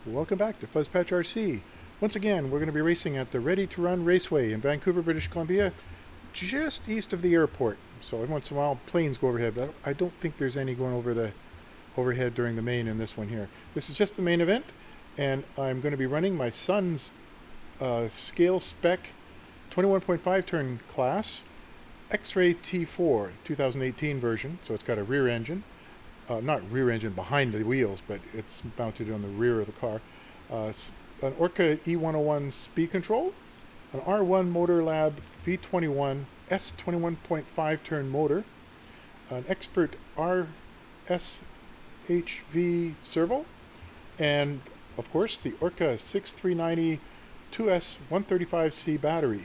Welcome back to Fuzzpatch RC. Once again, we're going to be racing at the Ready to Run Raceway in Vancouver, British Columbia, just east of the airport. So every once in a while, planes go overhead, but I don't think there's any going overhead during the main in this one here. This is just the main event, and I'm going to be running my son's scale spec 21.5 turn class X-Ray T4 2018 version. So it's got a rear engine. Not rear engine behind the wheels, but it's mounted on the rear of the car. An Orca E101 speed control, an R1 Motor Lab V21 S21.5 turn motor, an Expert RSHV servo, and of course the Orca 6390 2S 135C battery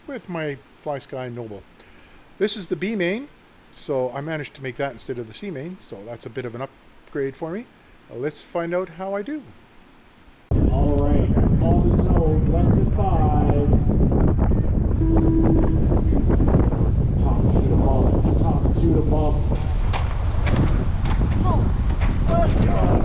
with my FlySky Noble. This is the B main. So I managed to make that instead of the C main, so that's a bit of an upgrade for me. Let's find out how I do. All right, all the zone, less than 5. Top to the bump, top to the bump. Oh, let's go.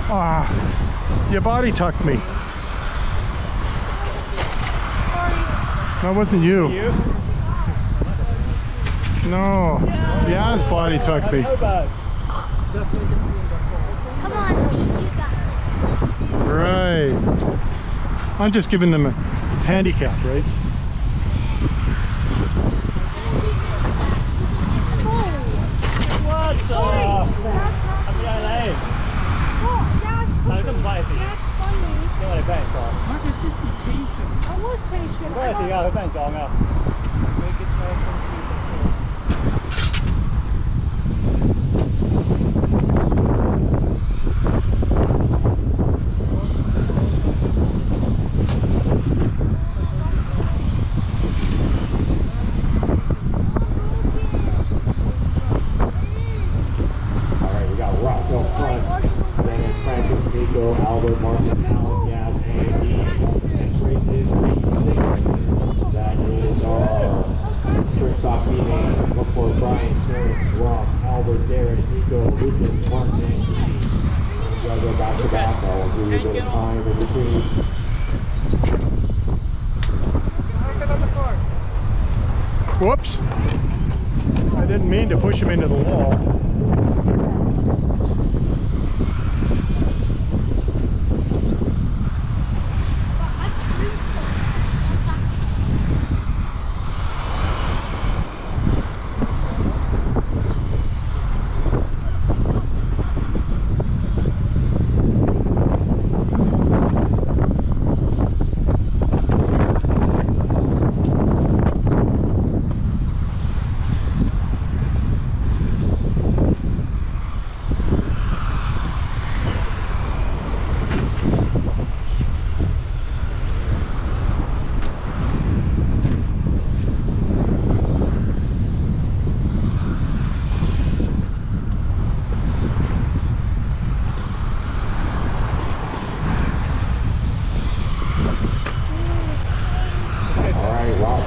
Ah, your body tucked me. That wasn't you. No, Yaz body tucked me. Come on, you got it. Right. I'm just giving them a handicap, right? What the? Albert, Martin, Allen, Yaz, A&D. Next race is race 6. That is our trick stop meeting. Look for Brian, Terrence, Rob, Albert, Darren, Nico, Lucas, Martin, and Keith. We're going to go back to back. I'll do a bit of time in between. Whoops. I didn't mean to push him into the wall.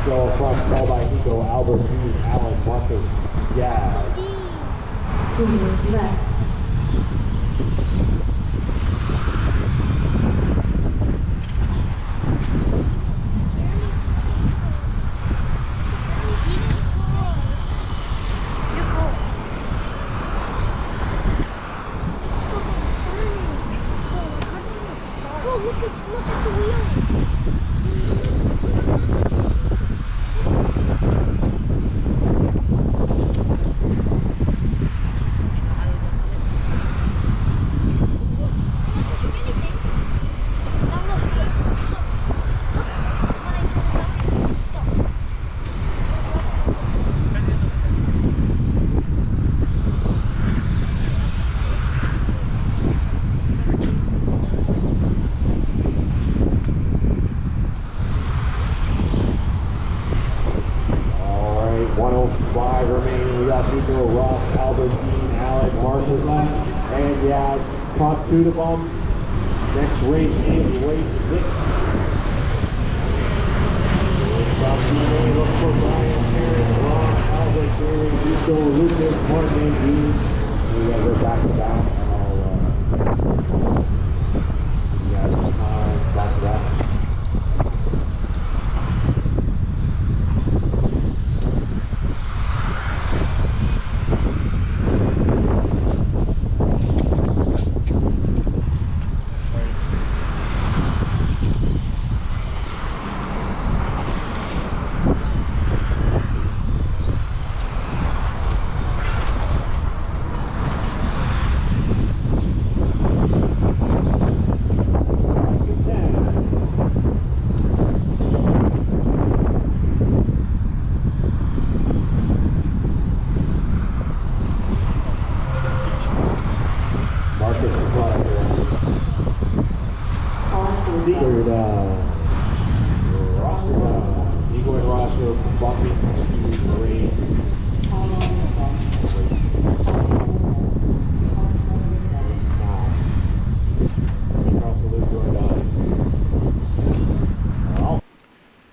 Go front, call by Nico, Albert, Hughes, Allen, Marcus, yeah. Look at the wheel. 105 remaining. We got Nico, Ross, Albert, Dean, Alec, Marcus left, and Yaz caught through the bump. Next race is race 6. Stop teammate, look for Brian, Aaron, Ron, Albert, Gary, Nico, Lucas, Martin, and Dean. We gotta go back to back. You guys have time, back to back.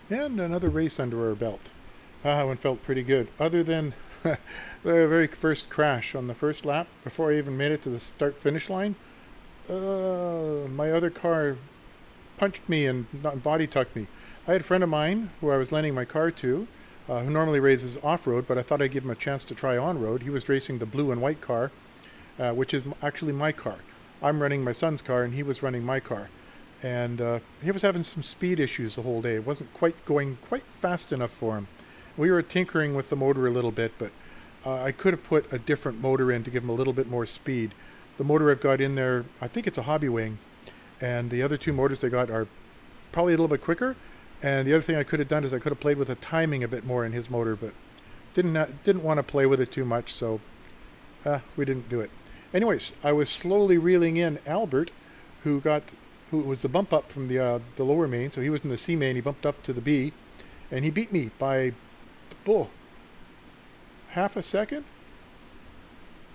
And another race under our belt. That one felt pretty good. Other than the very first crash on the first lap, before I even made it to the start-finish line, my other car punched me and body tucked me. I had a friend of mine who I was lending my car to, who normally races off-road, but I thought I'd give him a chance to try on-road. He was racing the blue and white car, which is actually my car. I'm running my son's car, and he was running my car. And he was having some speed issues the whole day. It wasn't quite going quite fast enough for him. We were tinkering with the motor a little bit, but I could have put a different motor in to give him a little bit more speed. The motor I've got in there, I think it's a hobby wing, and the other two motors they got are probably a little bit quicker. And the other thing I could have done is I could have played with the timing a bit more in his motor, but didn't want to play with it too much, so we didn't do it. Anyways, I was slowly reeling in Albert, who was the bump up from the lower main, so he was in the C main. He bumped up to the B, and he beat me by half a second,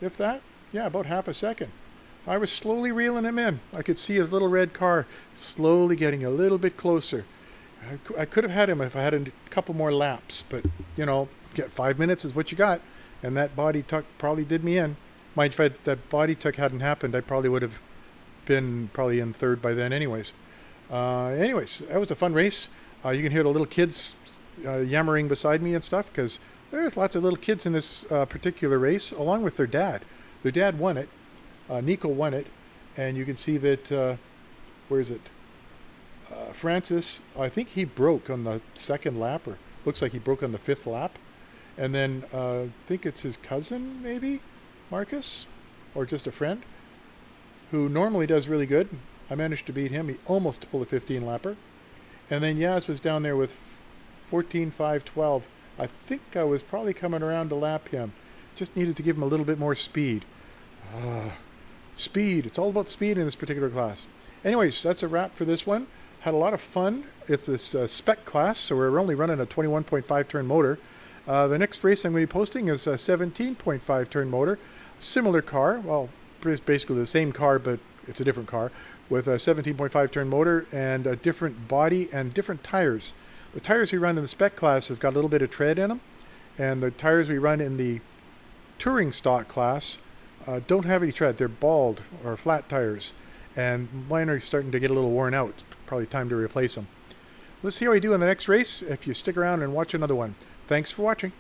if that. Yeah, about half a second. I was slowly reeling him in. I could see his little red car slowly getting a little bit closer. I could have had him if I had a couple more laps, but you know, get 5 minutes is what you got, and that body tuck probably did me in. Mind if that body tuck hadn't happened, I probably would have been probably in third by then anyways. That was a fun race. You can hear the little kids yammering beside me and stuff, because there's lots of little kids in this particular race, along with their dad. Their dad won it. Nico won it, and you can see that, where is it? Francis, I think he broke on the second lap, or looks like he broke on the fifth lap. And then I think it's his cousin, maybe, Marcus, or just a friend, who normally does really good. I managed to beat him. He almost pulled a 15 lapper. And then Yaz was down there with 14.512. I think I was probably coming around to lap him. Just needed to give him a little bit more speed. Speed. It's all about speed in this particular class. Anyways, that's a wrap for this one. Had a lot of fun. It's this Spec class, so we're only running a 21.5 turn motor. The next race I'm going to be posting is a 17.5 turn motor. Similar car. Well, it's basically the same car, but it's a different car, with a 17.5 turn motor and a different body and different tires. The tires we run in the Spec class have got a little bit of tread in them, and the tires we run in the touring stock class don't have any tread. They're bald or flat tires, and mine are starting to get a little worn out. It's probably time to replace them. Let's see how we do in the next race if you stick around and watch another one. Thanks for watching.